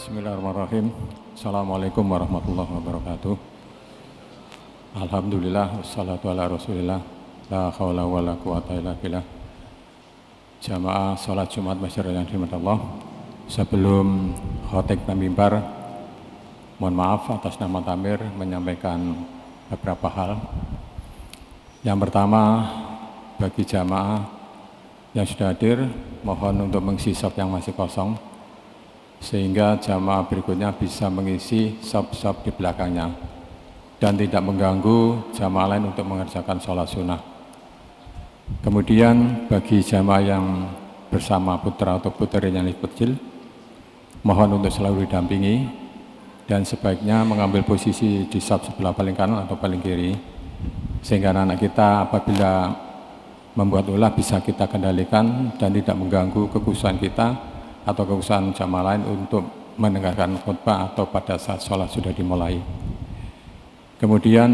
Bismillahirrahmanirrahim. Assalamualaikum warahmatullahi wabarakatuh. Alhamdulillah, wassalatu ala rasulillah, la khawla wa la quwata illa billah. Jamaah salat Jumat masyarakat yang dirahmati Allah. Sebelum khotib mimbar, mohon maaf atas nama Tamir menyampaikan beberapa hal. Yang pertama, bagi jamaah yang sudah hadir, mohon untuk mengisi sop yang masih kosong, sehingga jamaah berikutnya bisa mengisi sop-sop di belakangnya dan tidak mengganggu jamaah lain untuk mengerjakan sholat sunnah. Kemudian bagi jamaah yang bersama putra atau putri yang lebih kecil, mohon untuk selalu didampingi dan sebaiknya mengambil posisi di sop sebelah paling kanan atau paling kiri, sehingga anak kita apabila membuat ulah bisa kita kendalikan dan tidak mengganggu kekhusyuan kita atau kekhusyuan jamaah lain untuk mendengarkan khutbah atau pada saat sholat sudah dimulai. Kemudian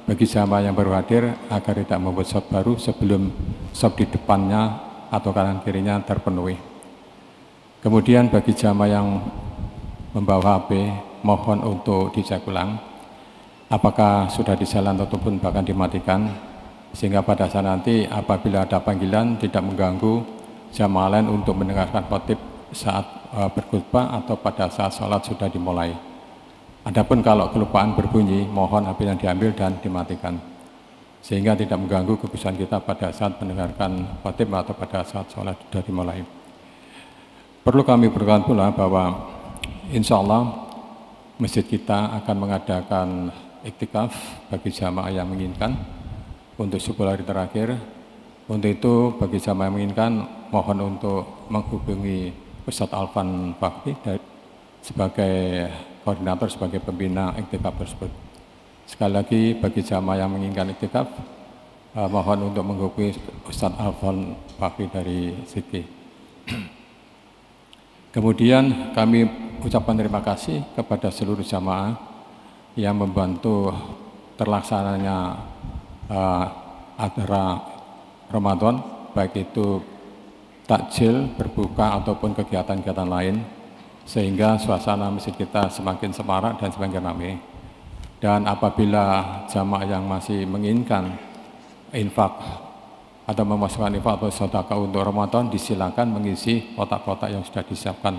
bagi jamaah yang baru hadir agar tidak membuat sop baru sebelum sop di depannya atau kanan kirinya terpenuhi. Kemudian bagi jamaah yang membawa HP, mohon untuk dicek ulang apakah sudah dijalan ataupun bahkan dimatikan, sehingga pada saat nanti apabila ada panggilan tidak mengganggu jamaah lain untuk mendengarkan khotib saat berkhutbah atau pada saat sholat sudah dimulai. Adapun kalau kelupaan berbunyi, mohon HP yang diambil dan dimatikan, sehingga tidak mengganggu kekhusyuan kita pada saat mendengarkan khotib atau pada saat sholat sudah dimulai. Perlu kami beritahu pula bahwa insya Allah masjid kita akan mengadakan iktikaf bagi jamaah yang menginginkan untuk 10 hari terakhir. Untuk itu bagi jamaah yang menginginkan, mohon untuk menghubungi Ustadz Alvan Fakri sebagai koordinator, sebagai pembina iktikaf tersebut. Sekali lagi bagi jamaah yang menginginkan iktikaf, mohon untuk menghubungi Ustadz Alvan Fakri dari Siki. Kemudian kami ucapkan terima kasih kepada seluruh jamaah yang membantu terlaksananya acara Ramadan, baik itu takjil, berbuka, ataupun kegiatan-kegiatan lain, sehingga suasana masjid kita semakin semarak dan semakin ramai. Dan apabila jamaah yang masih menginginkan infak atau memasukkan infak atau sedekah untuk Ramadan, disilakan mengisi kotak-kotak yang sudah disiapkan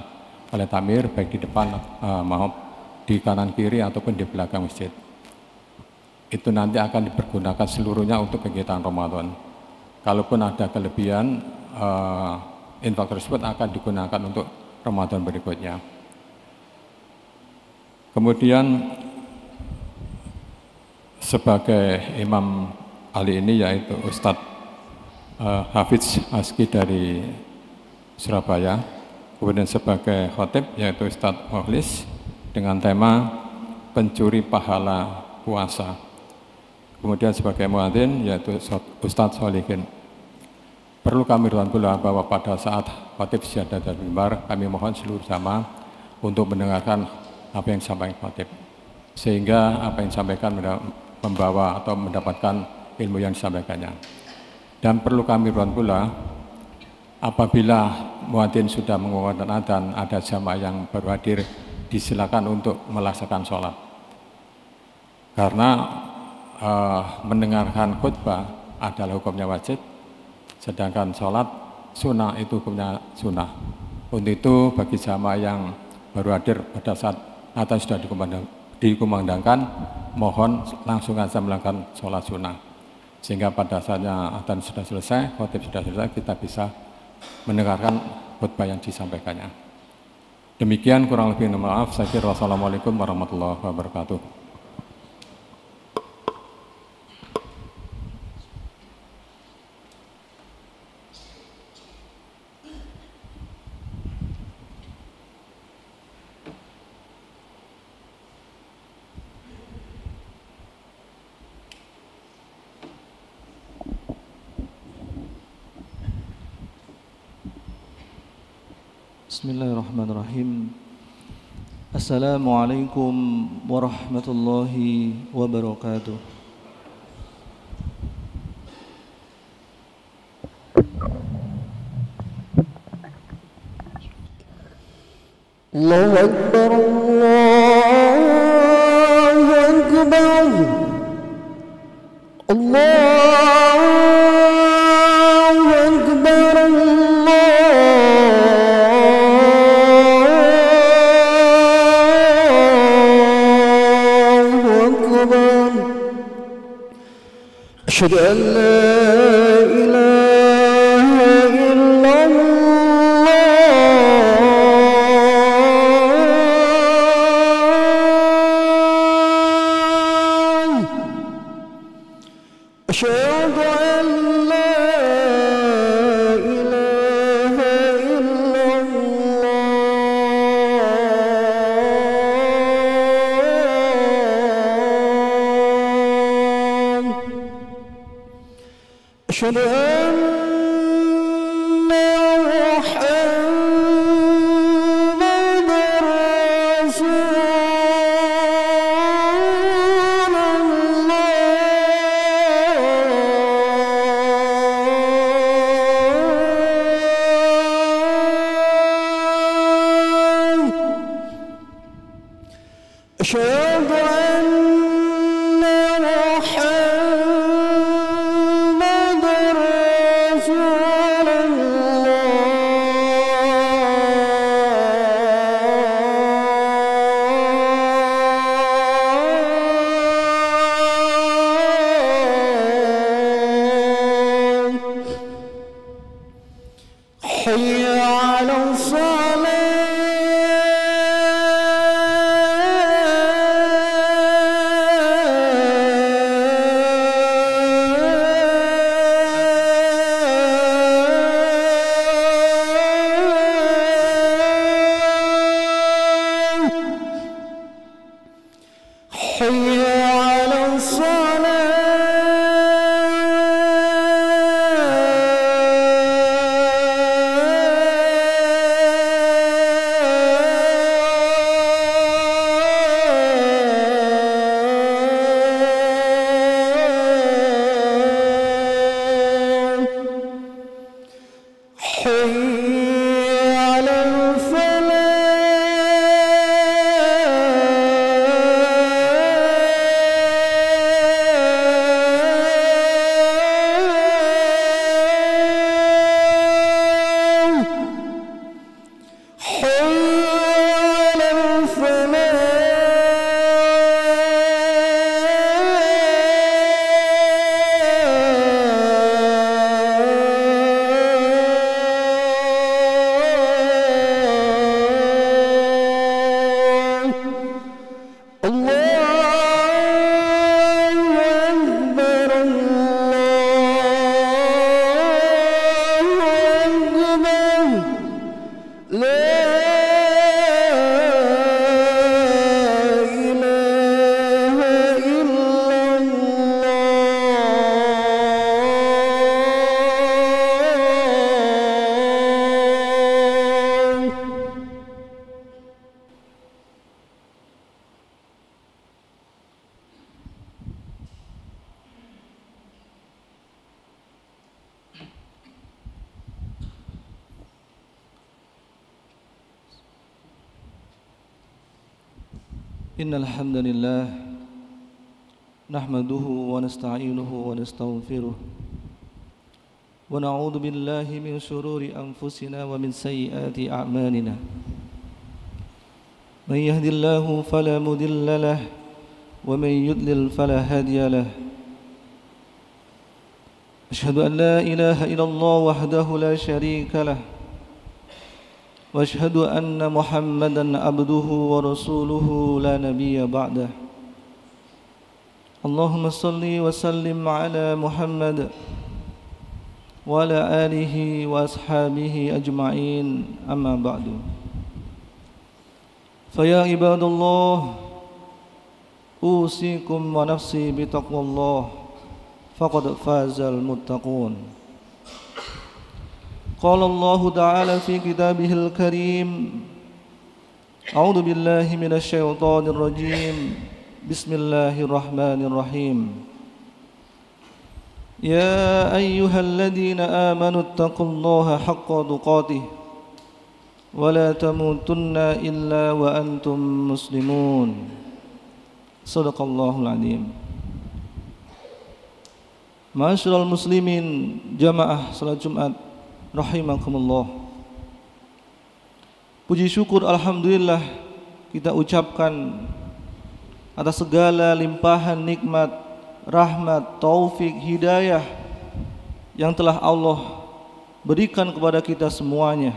oleh Tamir, baik di depan di kanan kiri ataupun di belakang masjid. Itu nanti akan dipergunakan seluruhnya untuk kegiatan Ramadan. Kalaupun ada kelebihan, infak tersebut akan digunakan untuk Ramadan berikutnya. Kemudian sebagai imam kali ini yaitu Ustadz Hafiz Aski dari Surabaya. Kemudian sebagai khotib yaitu Ustadz Mukhlis dengan tema pencuri pahala puasa. Kemudian sebagai muadzin yaitu Ustadz Solihin. Perlu kami beritahu pula bahwa pada saat khotib syahadat dan mimbar, kami mohon seluruh jamaah untuk mendengarkan apa yang disampaikan khotib, sehingga apa yang disampaikan membawa atau mendapatkan ilmu yang disampaikannya. Dan perlu kami beritahu pula, apabila muadzin sudah mengumandangkan adzan, ada jamaah yang baru hadir, disilakan untuk melaksanakan sholat. Karena mendengarkan khutbah adalah hukumnya wajib, sedangkan sholat sunnah itu hukumnya sunnah. Untuk itu bagi jamaah yang baru hadir pada saat adzan sudah dikumandangkan, mohon langsung saja melakukan sholat sunnah, sehingga pada saatnya adzan sudah selesai, khotib sudah selesai, kita bisa mendengarkan khutbah yang disampaikannya. Demikian kurang lebih mohon maaf. Saya kira wassalamualaikum warahmatullahi wabarakatuh. Bismillahirrahmanirrahim. Assalamualaikum warahmatullahi wabarakatuh. الله أكبر الله أكبر الله أكبر الله أكبر أشهد أن لا إله إلا الله أشهد أن لا إله إلا الله أشهد أن محمدًا رسول الله أشهد أن محمدًا رسول الله حي على الصلاة حي على الصلاة حي على الفلاح حي على الفلاح الله أكبر الله أكبر لا إله إلا الله إن الحمد لله نحمده ونستعينه ونستغفره ونعوذ بالله من شرور أنفسنا ومن سيئات أعمالنا من يهد الله فلا مضل له ومن يضلل فلا هادي له أشهد أن لا إله إلا الله وحده لا شريك له وأشهد أن محمدًا عبده ورسوله لا نبي بعده اللهم صل وسلم على محمد وعلى آله وأصحابه أجمعين أما بعد فيا عباد الله أوصيكم ونفسي بتقوى الله فقد فاز المتقون قال الله تعالى في كتابه الكريم أعوذ بالله من الشيطان الرجيم بسم الله الرحمن الرحيم يا أيها الذين آمنوا اتقوا الله حق تقاته ولا تموتن إلا وأنتم مسلمون. صدق الله العظيم. Ma'asyiral muslimin jamaah salat Jumat rahimakumullah. Puji syukur alhamdulillah kita ucapkan atas segala limpahan nikmat, rahmat, taufik, hidayah yang telah Allah berikan kepada kita semuanya.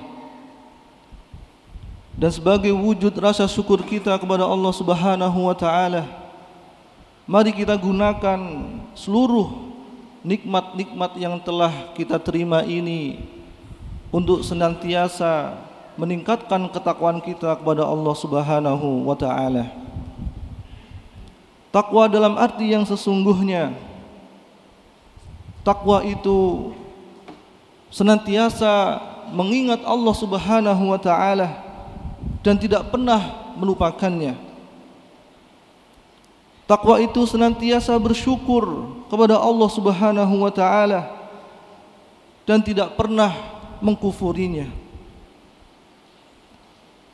Dan sebagai wujud rasa syukur kita kepada Allah Subhanahu wa taala, mari kita gunakan seluruh nikmat-nikmat yang telah kita terima ini untuk senantiasa meningkatkan ketakwaan kita kepada Allah Subhanahu wa taala. Takwa dalam arti yang sesungguhnya, takwa itu senantiasa mengingat Allah Subhanahu wa taala dan tidak pernah melupakannya. Takwa itu senantiasa bersyukur kepada Allah Subhanahu wa taala dan tidak pernah mengkufurinya.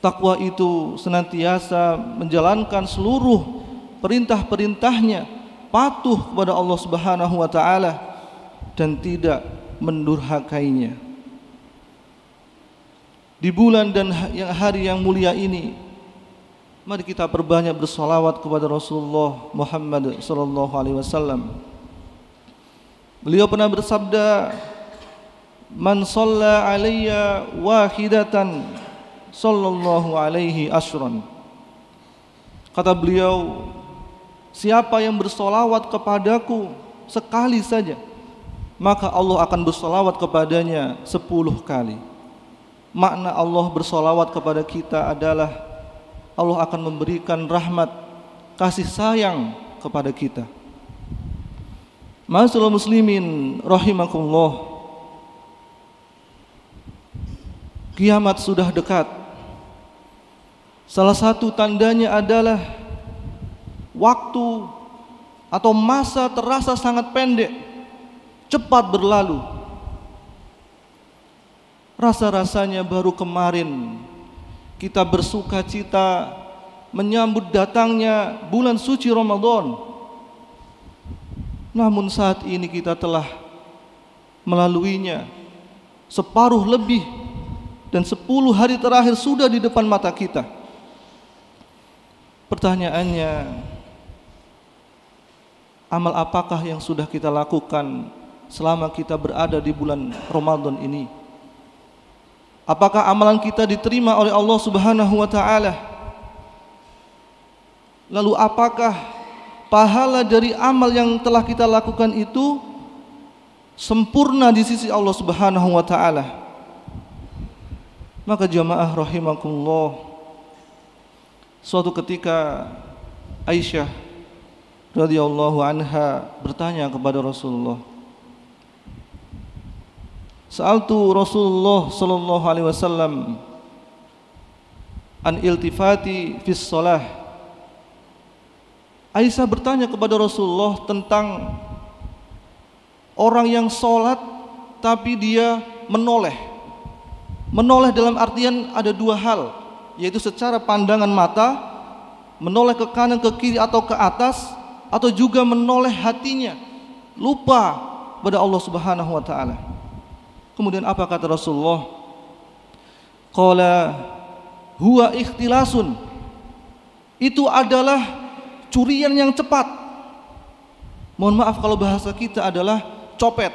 Takwa itu senantiasa menjalankan seluruh perintah-perintahnya, patuh kepada Allah Subhanahu wa taala dan tidak mendurhakainya. Di bulan dan hari yang mulia ini, mari kita perbanyak bersolawat kepada Rasulullah Muhammad sallallahu alaihi wasallam. Beliau pernah bersabda, "Man shalla alayya wahidatan sallallahu alaihi asyran." Kata beliau, siapa yang bersolawat kepadaku sekali saja, maka Allah akan bersolawat kepadanya 10 kali. Makna Allah bersolawat kepada kita adalah Allah akan memberikan rahmat, kasih sayang kepada kita. Ma'asyiral muslimin rahimakumullah, kiamat sudah dekat. Salah satu tandanya adalah waktu atau masa terasa sangat pendek, cepat berlalu. Rasa-rasanya baru kemarin kita bersuka cita menyambut datangnya bulan suci Ramadan. Namun saat ini kita telah melaluinya separuh lebih, dan 10 hari terakhir sudah di depan mata kita. Pertanyaannya, amal apakah yang sudah kita lakukan selama kita berada di bulan Ramadan ini? Apakah amalan kita diterima oleh Allah Subhanahu wa taala? Lalu apakah pahala dari amal yang telah kita lakukan itu sempurna di sisi Allah Subhanahu wa taala? Maka jamaah rahimakumullah, suatu ketika Aisyah radhiyallahu anha bertanya kepada Rasulullah, Sa'altu Rasulullah sallallahu alaihi wasallam an iltifati fis shalah. Aisyah bertanya kepada Rasulullah tentang orang yang sholat tapi dia menoleh. Menoleh dalam artian ada 2 hal, yaitu secara pandangan mata, menoleh ke kanan, ke kiri atau ke atas, atau juga menoleh hatinya, lupa pada Allah Subhanahu wa taala. Kemudian apa kata Rasulullah? Qala huwa ikhtilasun. Itu adalah curian yang cepat. Mohon maaf kalau bahasa kita adalah copet.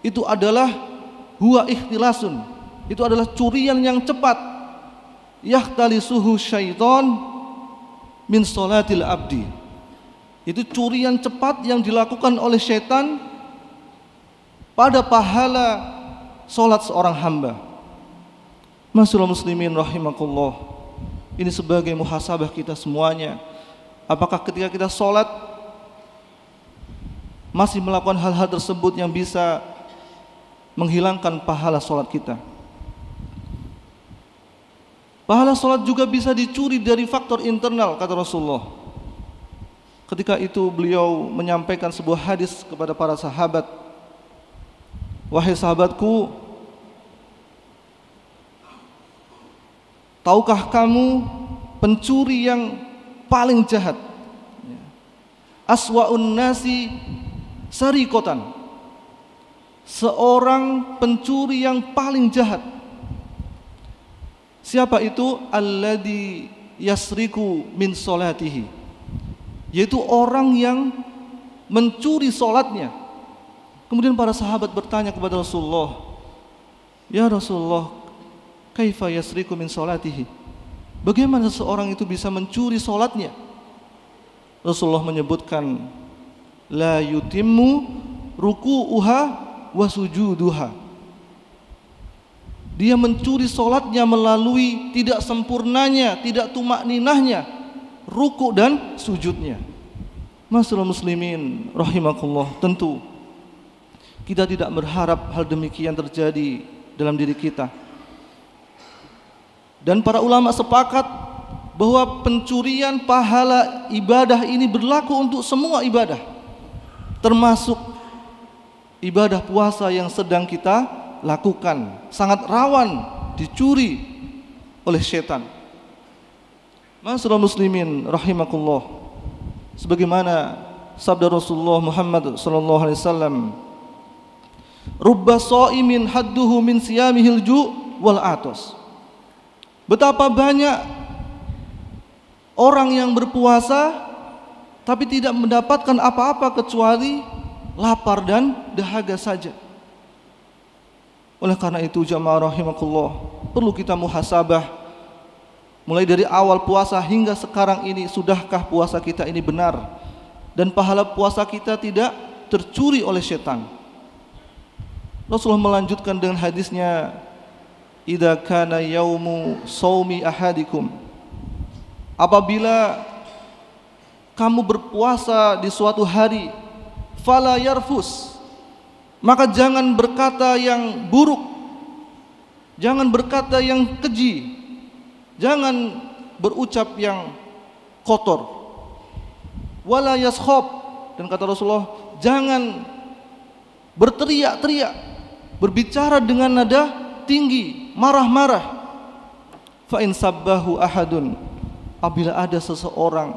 Itu adalah huwa ikhtilasun. Itu adalah curian yang cepat. Yahtalisuhu syaitan min sholatil abdi. Itu curian cepat yang dilakukan oleh syaitan pada pahala sholat seorang hamba. Ma'asyiral muslimin rahimakumullah, ini sebagai muhasabah kita semuanya. Apakah ketika kita sholat masih melakukan hal-hal tersebut yang bisa menghilangkan pahala sholat kita? Pahala sholat juga bisa dicuri dari faktor internal, kata Rasulullah. Ketika itu beliau menyampaikan sebuah hadis kepada para sahabat. Wahai sahabatku, Tahukah kamu pencuri yang paling jahat? Aswa'un nasi sariqatan. Seorang pencuri yang paling jahat. Siapa itu? Alladzi yasriku min solatihi, yaitu orang yang mencuri solatnya. Kemudian para sahabat bertanya kepada Rasulullah, ya Rasulullah, kaifa yasriku min solatihi? Bagaimana seseorang itu bisa mencuri solatnya? Rasulullah menyebutkan, la yutimmu ruku'uha wa sujuduha. Dia mencuri solatnya melalui tidak sempurnanya, tidak tumakninahnya ruku' dan sujudnya. Masyaallah muslimin rahimakumullah, tentu kita tidak berharap hal demikian terjadi dalam diri kita. Dan para ulama sepakat bahwa pencurian pahala ibadah ini berlaku untuk semua ibadah, termasuk ibadah puasa yang sedang kita lakukan, sangat rawan dicuri oleh setan. Masyaallah muslimin rahimakumullah, sebagaimana sabda Rasulullah Muhammad sallallahu alaihi wasallam, rubba shaimin hadduhu min siyamihil ju' wal atos. Betapa banyak orang yang berpuasa tapi tidak mendapatkan apa-apa kecuali lapar dan dahaga saja. Oleh karena itu jamaah rahimakumullah, perlu kita muhasabah mulai dari awal puasa hingga sekarang ini, sudahkah puasa kita ini benar dan pahala puasa kita tidak tercuri oleh setan. Rasulullah melanjutkan dengan hadisnya, idza kana yaumu shaumi ahadikum, apabila kamu berpuasa di suatu hari, fala yarfus, maka jangan berkata yang buruk, jangan berkata yang keji, jangan berucap yang kotor. Wala yaskhab, dan kata Rasulullah, jangan berteriak-teriak, berbicara dengan nada tinggi, marah-marah. Fa in sabbahu ahadun, apabila ada seseorang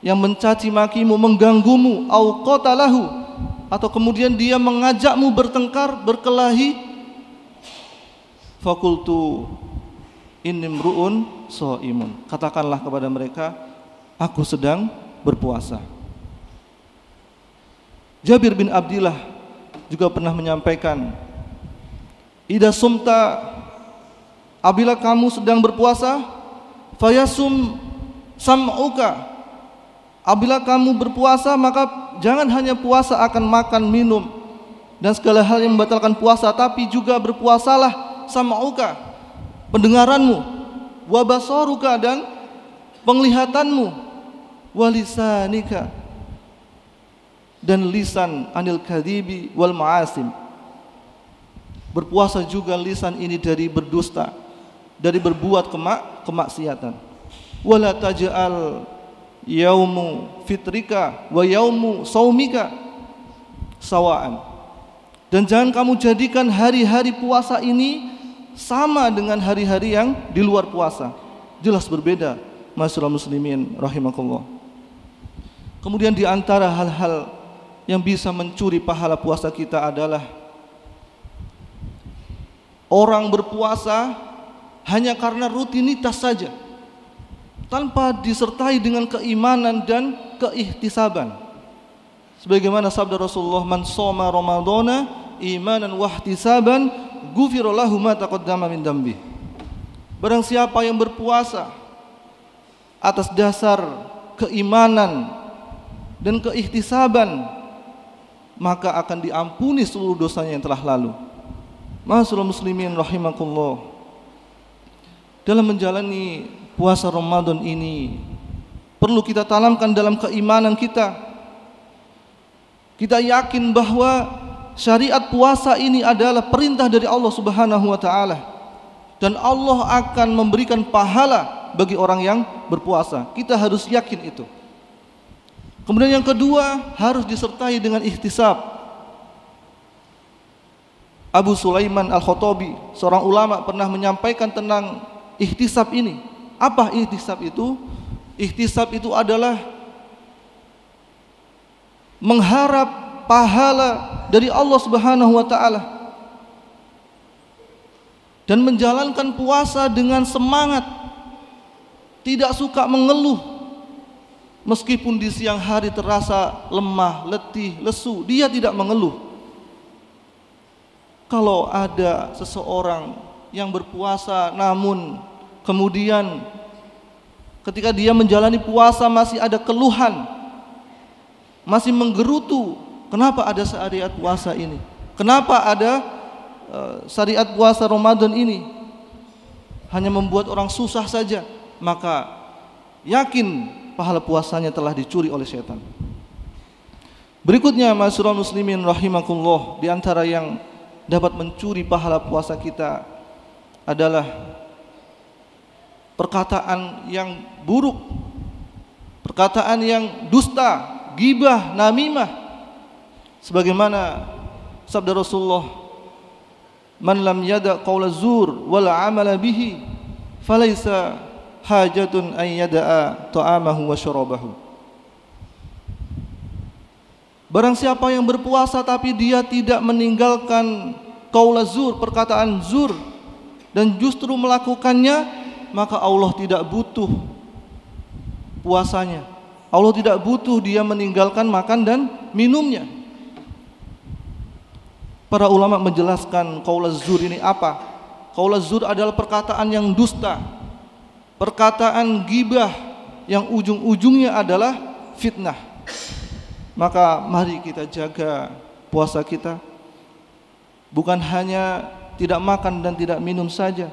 yang mencaci makimu, mengganggumu, au qatalahu, atau kemudian dia mengajakmu bertengkar, berkelahi, fakultu inimru'un shaimun, katakanlah kepada mereka, aku sedang berpuasa. Jabir bin Abdillah juga pernah menyampaikan, idza sumta, apabila kamu sedang berpuasa, fayasum sam'uka, apabila kamu berpuasa maka jangan hanya puasa akan makan, minum dan segala hal yang membatalkan puasa, tapi juga berpuasalah sam'uka, pendengaranmu, wa basaruka, dan penglihatanmu, wa lisanika, dan lisan, anil kadhibi wal ma'asim. Berpuasa juga lisan ini dari berdusta, dari berbuat kemaksiatan. Wala taj'al yaumu fitrika wa yaumu saumika sawaan, dan jangan kamu jadikan hari-hari puasa ini sama dengan hari-hari yang di luar puasa. Jelas berbeda, masyaallah muslimin rahimakumullah. Kemudian di antara hal-hal yang bisa mencuri pahala puasa kita adalah orang berpuasa hanya karena rutinitas saja, tanpa disertai dengan keimanan dan keihtisaban. Sebagaimana sabda Rasulullah, man shoma ramadhana imanan wa ihtisaban ghufira lahu ma taqaddama min dambi. Barang siapa yang berpuasa atas dasar keimanan dan keihtisaban, maka akan diampuni seluruh dosanya yang telah lalu. Masyaallah muslimin rahimakumullah, dalam menjalani puasa Ramadan ini perlu kita tanamkan dalam keimanan kita. Kita yakin bahwa syariat puasa ini adalah perintah dari Allah Subhanahu wa taala, dan Allah akan memberikan pahala bagi orang yang berpuasa. Kita harus yakin itu. Kemudian yang kedua, harus disertai dengan ihtisab. Abu Sulaiman Al-Khattabi, seorang ulama, pernah menyampaikan tentang ihtisab ini. Apa ihtisab itu? Ihtisab itu adalah mengharap pahala dari Allah Subhanahu wa taala dan menjalankan puasa dengan semangat, tidak suka mengeluh meskipun di siang hari terasa lemah, letih, lesu, dia tidak mengeluh. Kalau ada seseorang yang berpuasa namun kemudian ketika dia menjalani puasa masih ada keluhan, masih menggerutu, kenapa ada syariat puasa ini? Kenapa ada syariat puasa Ramadan ini? Hanya membuat orang susah saja, maka yakin pahala puasanya telah dicuri oleh setan. Berikutnya, ma'asyiral muslimin rahimakumullah, di antara yang dapat mencuri pahala puasa kita adalah perkataan yang buruk, perkataan yang dusta, ghibah, namimah. Sebagaimana sabda Rasulullah, "Man lam yada qaula zur wal amala bihi, falaysa hajatun an yada'a ta'amahu wa syarabahu." Barang siapa yang berpuasa tapi dia tidak meninggalkan qaula zur, perkataan zur, dan justru melakukannya, maka Allah tidak butuh puasanya. Allah tidak butuh dia meninggalkan makan dan minumnya. Para ulama menjelaskan qaul zur ini apa? Qaul zur adalah perkataan yang dusta, perkataan ghibah yang ujung-ujungnya adalah fitnah. Maka mari kita jaga puasa kita, bukan hanya tidak makan dan tidak minum saja.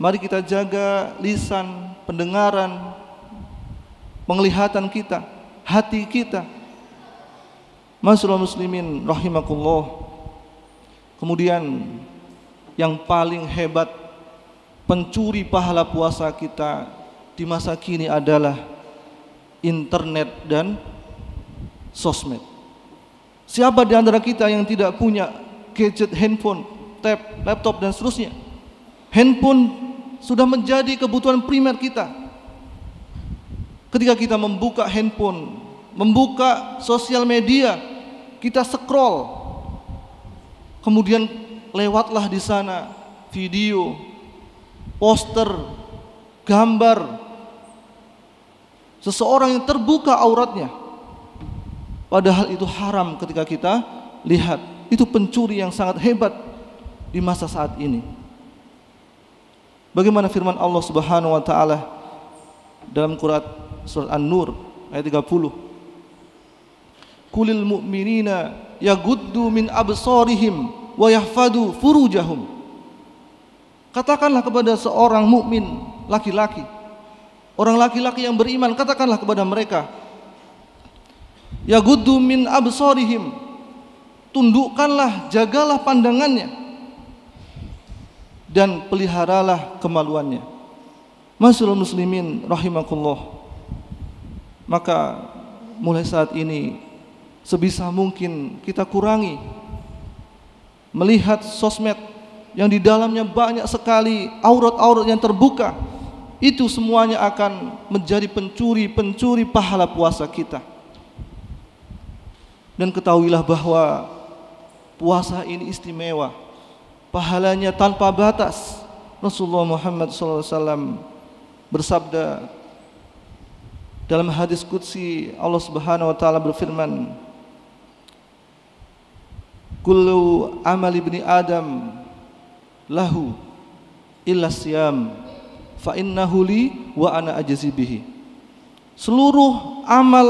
Mari kita jaga lisan, pendengaran, penglihatan kita, hati kita. Ma'asyiral muslimin rahimakumullah. Kemudian yang paling hebat pencuri pahala puasa kita di masa kini adalah internet dan sosmed. Siapa di antara kita yang tidak punya gadget, handphone, tab, laptop dan seterusnya? Handphone sudah menjadi kebutuhan primer kita. Ketika kita membuka handphone, membuka sosial media, kita scroll, kemudian lewatlah di sana video, poster, gambar seseorang yang terbuka auratnya, padahal itu haram ketika kita lihat. Itu pencuri yang sangat hebat di masa saat ini. Bagaimana firman Allah Subhanahu wa taala dalam surat An-Nur ayat 30. Qulil mu'minina yaghuddu min absarihim wa yahfadu furujahum. Katakanlah kepada seorang mukmin laki-laki, orang laki-laki yang beriman, katakanlah kepada mereka, yaghuddu min absarihim, tundukkanlah, jagalah pandangannya dan peliharalah kemaluannya. Ma'asyiral muslimin rahimakumullah. Maka mulai saat ini sebisa mungkin kita kurangi melihat sosmed yang di dalamnya banyak sekali aurat-aurat yang terbuka. Itu semuanya akan menjadi pencuri pahala puasa kita. Dan ketahuilah bahwa puasa ini istimewa, pahalanya tanpa batas. Rasulullah Muhammad SAW bersabda dalam hadis qudsi, Allah Subhanahu wa taala berfirman, kullu amali ibni Adam lahu illa siyam fa innahu li wa ana ajzi bihi. Seluruh amal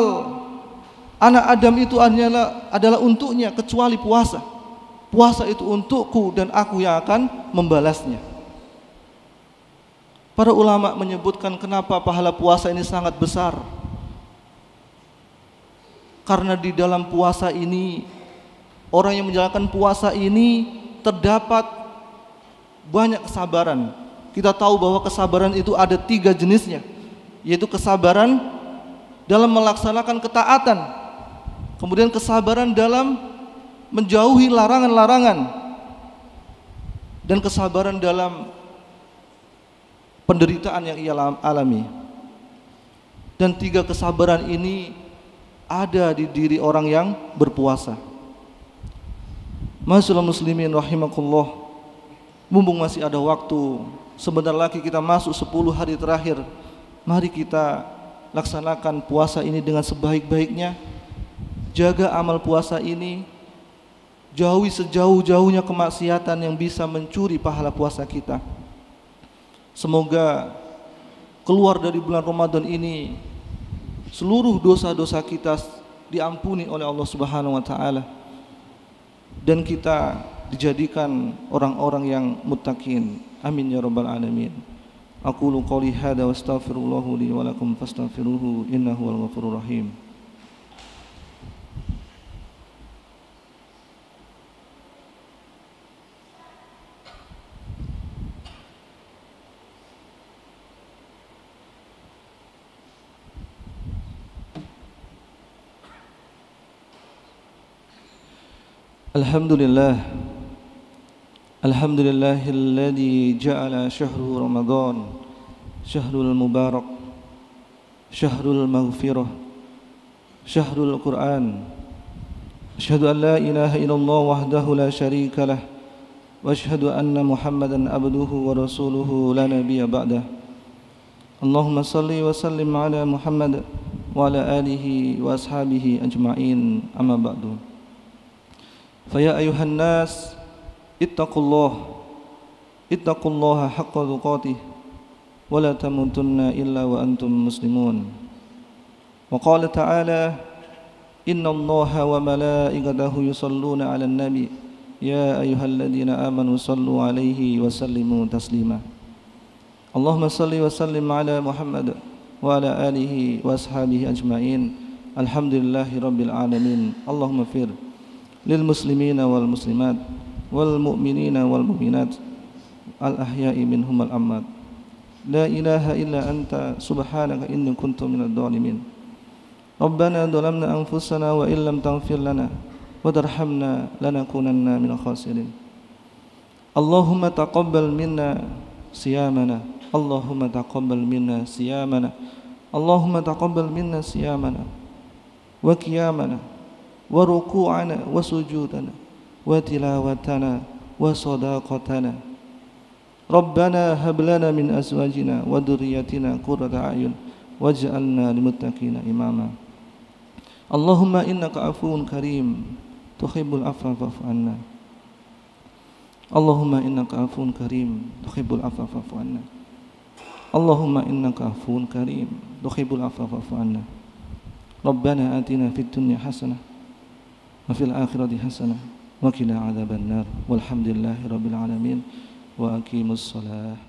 anak Adam itu adalah untuknya kecuali puasa. Puasa itu untukku dan aku yang akan membalasnya. Para ulama menyebutkan kenapa pahala puasa ini sangat besar. Karena di dalam puasa ini, orang yang menjalankan puasa ini terdapat banyak kesabaran. Kita tahu bahwa kesabaran itu ada 3 jenisnya, yaitu kesabaran dalam melaksanakan ketaatan, kemudian kesabaran dalam menjauhi larangan-larangan, dan kesabaran dalam penderitaan yang ia alami. Dan 3 kesabaran ini ada di diri orang yang berpuasa. Masyaallah muslimin rahimakumullah, mumpung masih ada waktu, sebentar lagi kita masuk 10 hari terakhir. Mari kita laksanakan puasa ini dengan sebaik-baiknya. Jaga amal puasa ini, jauhi sejauh-jauhnya kemaksiatan yang bisa mencuri pahala puasa kita. Semoga keluar dari bulan Ramadan ini seluruh dosa-dosa kita diampuni oleh Allah Subhanahu wa taala dan kita dijadikan orang-orang yang muttaqin. Amin ya rabbal alamin. Aqulu qouli hadza wa astaghfirullahu li wa lakum fastaghfiruhu innahu wal ghafurur rahim. Alhamdulillah, alhamdulillahilladzi ja'ala syahrul Ramadan syahrul mubarak, syahrul maghfirah, syahrul Quran. Asyhadu an la ilaha illallah wahdahu la syarika lah, wa asyhadu anna Muhammadan abduhu wa rasuluhu la nabiyya ba'dah. Allahumma salli wa sallim ala Muhammad wa ala alihi wa ashabihi ajma'in, amma ba'du. Faya ayuhan nas ittaqullaha haqqa tuqatih wa la tamutunna illa wa antum muslimun. Wa qala ta'ala innallaha wa malaikatahu yusalluna 'alan nabi ya ayyuhalladzina amanu sallu 'alaihi wa sallimu taslima. Allahumma salli wa sallim 'ala Muhammad wa ala alihi wa ashabihi ajma'in. Alhamdulillahi rabbil alamin. Allahumma fir lil muslimina wal muslimat wal mu'minina wal mu'minat al ahya'i minhum al amwat. La ilaha illa anta subhanaka inni kuntu minadh dhalimin. Rabbana dhalamna anfusana wa illam taghfir lana wa tarhamna lanakunanna minal khasirin. Allahumma taqabbal minna siyamana, Allahumma taqabbal minna siyamana, Allahumma taqabbal minna siyamana wa qiyamana wa ruku'ana wa sujudana wa tilawatana wa sadaqatana. Rabbana hab lana min azwajina wa dhurriyyatina qurrata a'yun waj'alna lil muttaqina imama. Allahumma innaka afuwun karim tuhibbul afwa fa'fu anna. Allahumma innaka afuwun karim tuhibbul afwa fa'fu anna. Allahumma innaka afuwun karim tuhibbul afwa fa'fu anna. Rabbana atina fid dunya hasanah wa fil akhirati hasanah wa qina adzabannar. Walhamdulillahi rabbil alamin. Wa aqimus shalah.